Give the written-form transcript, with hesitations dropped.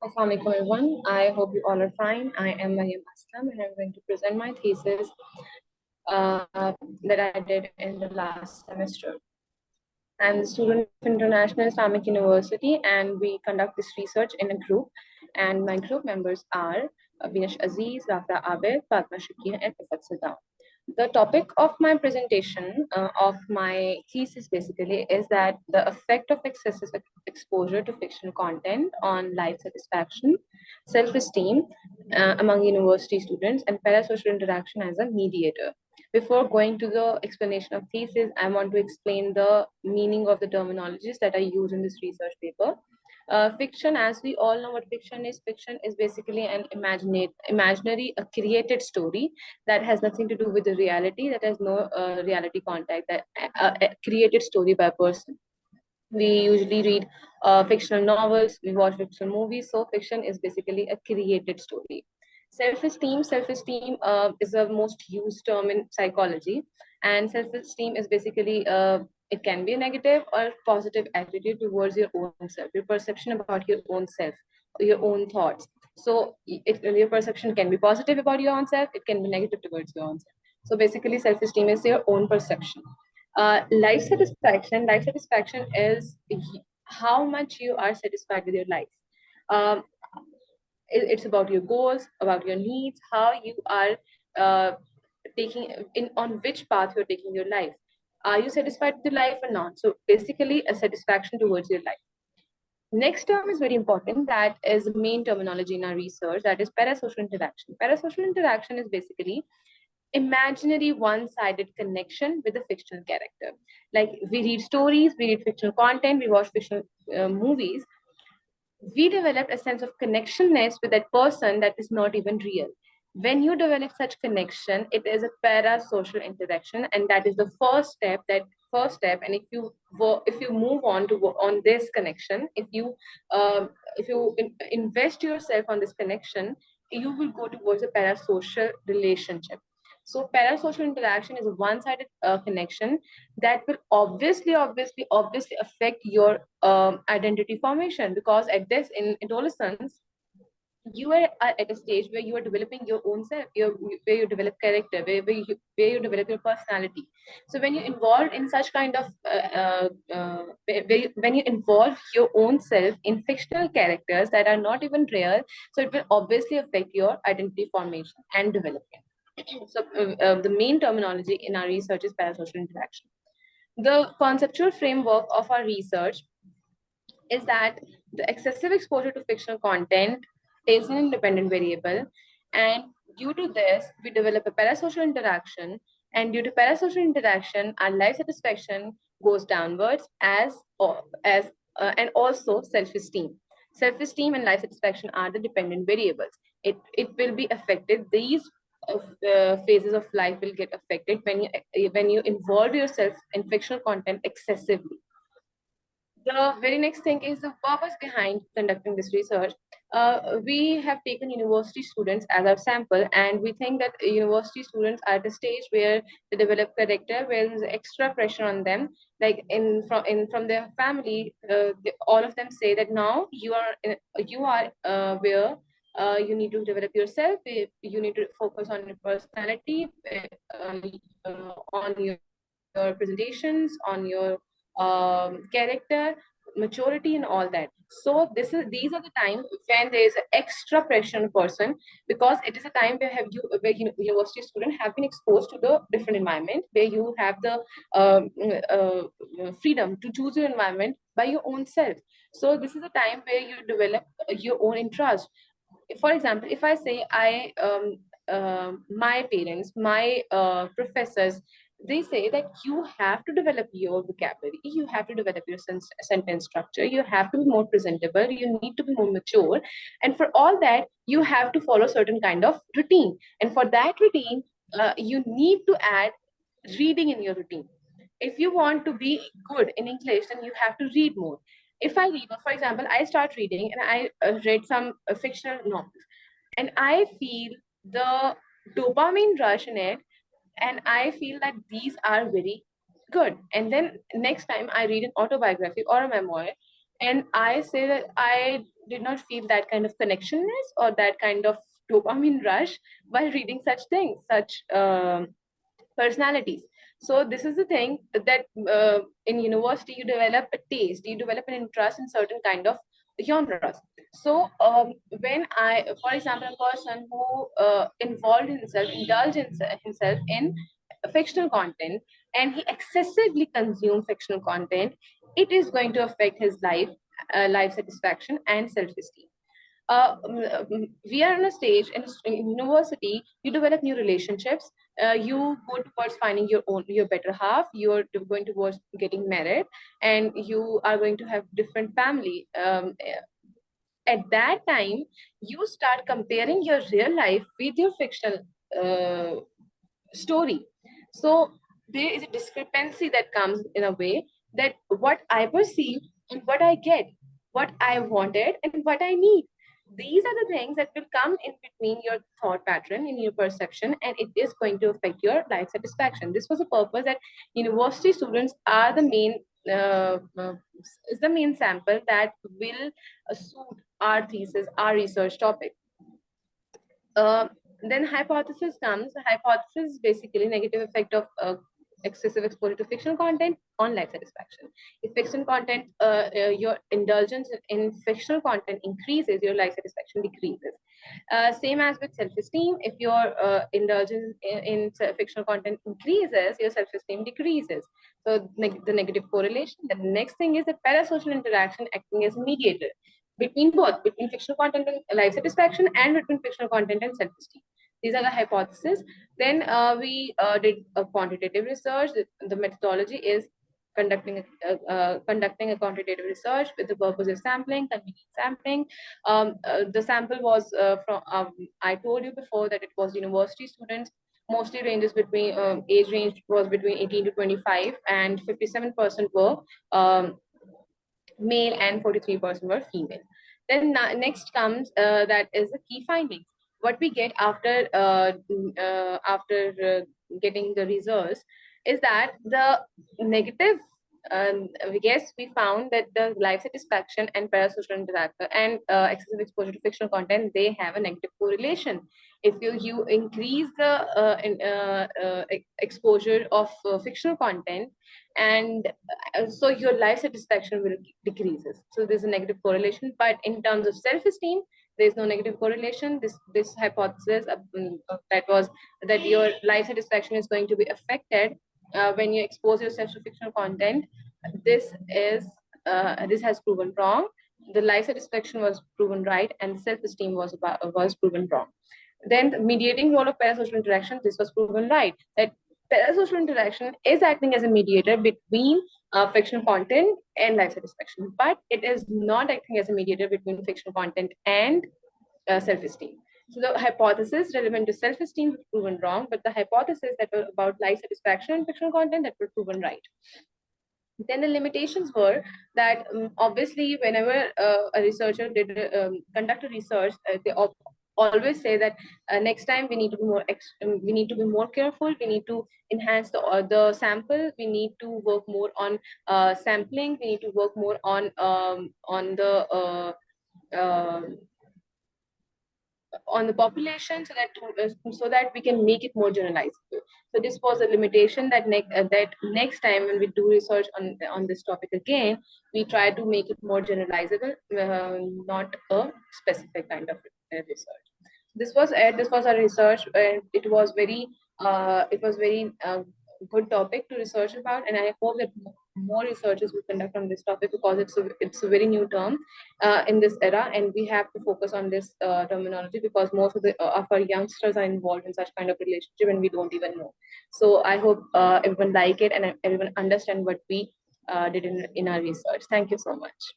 Assalamualaikum everyone. I hope you all are fine. I am Maryam Aslam and I'm going to present my thesis that I did in the last semester. I'm the student of International Islamic University and we conduct this research in a group. And my group members are Binash Aziz, Rafa Abed, Fatma Shakir, and Ifat Saddam. The topic of my presentation of my thesis basically is that the effect of excessive exposure to fictional content on life satisfaction, self-esteem among university students, and parasocial interaction as a mediator. Before going to the explanation of thesis, I want to explain the meaning of the terminologies that I use in this research paper. Fiction, as we all know what fiction is basically an imaginary, a created story that has nothing to do with the reality, that has no reality contact, that a created story by a person. We usually read fictional novels, we watch fictional movies, so fiction is basically a created story. Self-esteem is the most used term in psychology, and self-esteem is basically it can be a negative or positive attitude towards your own self, your perception about your own self, your own thoughts. So your perception can be positive about your own self, it can be negative towards your own self. So basically, self-esteem is your own perception. Life satisfaction is how much you are satisfied with your life. um, it's about your goals, about your needs, how you are uh, taking in on which path you're taking your life. Are you satisfied with your life or not? So basically a satisfaction towards your life. Next term is very important. That is the main terminology in our research. That is parasocial interaction. Parasocial interaction is basically imaginary one-sided connection with a fictional character. Like we read stories, we read fictional content, we watch fictional movies. We develop a sense of connectionness with that person that is not even real. When you develop such connection, it is a parasocial interaction, and that is the first step. And if you move on to on this connection, if you invest yourself on this connection, you will go towards a parasocial relationship. So parasocial interaction is a one-sided connection that will obviously affect your identity formation, because at this in adolescence you are at a stage where you are developing your own self, where you develop character, where you develop your personality. So when you involved in such kind of when you involve your own self in fictional characters that are not even real, so it will obviously affect your identity formation and development. So the main terminology in our research is parasocial interaction. The conceptual framework of our research is that the excessive exposure to fictional content is an independent variable, and due to this, we develop a parasocial interaction, and due to parasocial interaction, our life satisfaction goes downwards and also self-esteem. Self-esteem and life satisfaction are the dependent variables. It will be affected. These phases of life will get affected when you involve yourself in fictional content excessively. The very next thing is the purpose behind conducting this research. We have taken university students as our sample, and we think that university students are at a stage where they develop character, where there's extra pressure on them. Like from their family, all of them say that now you are where you need to develop yourself. You need to focus on your personality, on your presentations, on your character, maturity, and all that. So these are the time when there is an extra pressure on a person, because it is a time where university students have been exposed to the different environment, where you have the freedom to choose your environment by your own self. So this is a time where you develop your own interest. For example, if I say my parents, my professors, they say that you have to develop your vocabulary, you have to develop your sentence structure, you have to be more presentable, you need to be more mature, and for all that you have to follow certain kind of routine, and for that routine you need to add reading in your routine. If you want to be good in English, then you have to read more. If I read, for example, I start reading and I read some fictional novels, and I feel the dopamine rush in it, and I feel that these are very good. And then next time I read an autobiography or a memoir, And I say that I did not feel that kind of connectionness or that kind of dopamine rush while reading such things, such personalities. So this is the thing that in university you develop a taste, you develop an interest in certain kind of genres. So when I, for example, a person who involved himself, indulged himself in fictional content, and he excessively consumed fictional content, it is going to affect his life satisfaction and self-esteem. We are on a stage in university, you develop new relationships, you go towards finding your better half, you're going towards getting married, and you are going to have different family. At that time, you start comparing your real life with your fictional uh, story. So there is a discrepancy that comes in a way that what I perceive and what I get, what I wanted and what I need. These are the things that will come in between your thought pattern, in your perception, and it is going to affect your life satisfaction. This was a purpose that university students are the main is the main sample that will suit our thesis, our research topic. Uh, then hypothesis comes. Hypothesis is basically negative effect of excessive exposure to fictional content on life satisfaction. If fictional content, your indulgence in fictional content increases, your life satisfaction decreases. Same as with self-esteem. If your indulgence in fictional content increases, your self-esteem decreases. So the negative correlation. The next thing is the parasocial interaction acting as a mediator between both, between fictional content and life satisfaction, and between fictional content and self-esteem. These are the hypotheses. Then we did a quantitative research. The methodology is conducting a quantitative research with the purpose of sampling, convenient sampling. The sample was I told you before that it was university students, mostly ranges between, age range was between 18 to 25, and 57% were male and 43% were female. Then next comes that is the key findings. What we get after getting the results is that the negative. We guess we found that the life satisfaction and parasocial interaction and excessive exposure to fictional content, they have a negative correlation. If you increase the exposure of fictional content, and so your life satisfaction will decreases. So there's a negative correlation, but in terms of self-esteem, there's no negative correlation. This hypothesis that was that your life satisfaction is going to be affected when you expose yourself to fictional content. This has proven wrong. The life satisfaction was proven right, and self-esteem was proven wrong. Then the mediating role of parasocial interaction, this was proven right, that parasocial interaction is acting as a mediator between fictional content and life satisfaction, but it is not acting as a mediator between fictional content and self-esteem. So the hypothesis relevant to self-esteem was proven wrong, but the hypothesis that were about life satisfaction and fictional content, that were proven right. Then the limitations were that obviously whenever a researcher did conduct a research, they always say that next time we need to be more careful. We need to enhance the sample. We need to work more on sampling. We need to work more on the population, so that we can make it more generalizable. So this was a limitation that next time when we do research on this topic again, we try to make it more generalizable, not a specific kind of research. This was our research, and it was very good topic to research about, and I hope that more researchers will conduct on this topic, because it's a very new term in this era, and we have to focus on this terminology, because most of our youngsters are involved in such kind of relationship and we don't even know. So I hope everyone like it and everyone understand what we did in our research. Thank you so much.